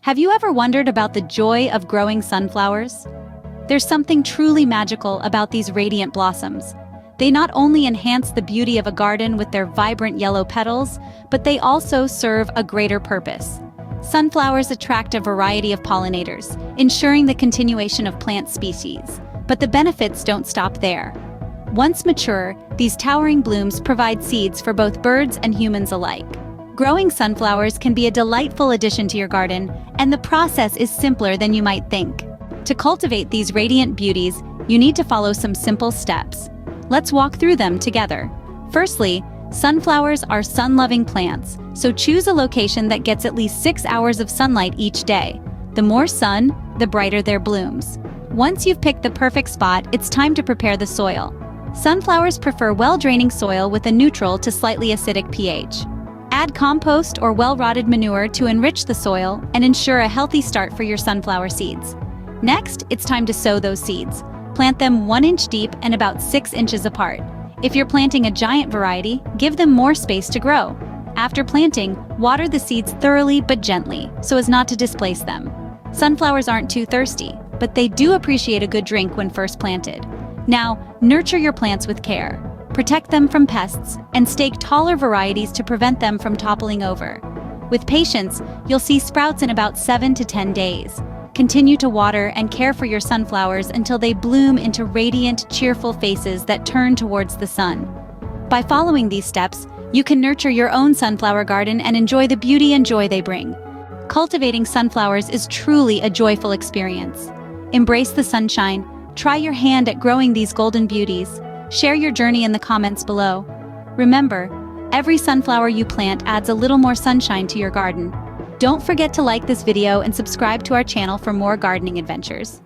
Have you ever wondered about the joy of growing sunflowers? There's something truly magical about these radiant blossoms. They not only enhance the beauty of a garden with their vibrant yellow petals, but they also serve a greater purpose. Sunflowers attract a variety of pollinators, ensuring the continuation of plant species. But the benefits don't stop there. Once mature, these towering blooms provide seeds for both birds and humans alike. Growing sunflowers can be a delightful addition to your garden, and the process is simpler than you might think. To cultivate these radiant beauties, you need to follow some simple steps. Let's walk through them together. Firstly, sunflowers are sun-loving plants, so choose a location that gets at least 6 hours of sunlight each day. The more sun, the brighter their blooms. Once you've picked the perfect spot, it's time to prepare the soil. Sunflowers prefer well-draining soil with a neutral to slightly acidic pH. Add compost or well-rotted manure to enrich the soil and ensure a healthy start for your sunflower seeds. Next, it's time to sow those seeds. Plant them 1 inch deep and about 6 inches apart. If you're planting a giant variety, give them more space to grow. After planting, water the seeds thoroughly but gently, so as not to displace them. Sunflowers aren't too thirsty, but they do appreciate a good drink when first planted. Now, nurture your plants with care. Protect them from pests, and stake taller varieties to prevent them from toppling over. With patience, you'll see sprouts in about 7 to 10 days. Continue to water and care for your sunflowers until they bloom into radiant, cheerful faces that turn towards the sun. By following these steps, you can nurture your own sunflower garden and enjoy the beauty and joy they bring. Cultivating sunflowers is truly a joyful experience. Embrace the sunshine, try your hand at growing these golden beauties. Share your journey in the comments below. Remember, every sunflower you plant adds a little more sunshine to your garden. Don't forget to like this video and subscribe to our channel for more gardening adventures.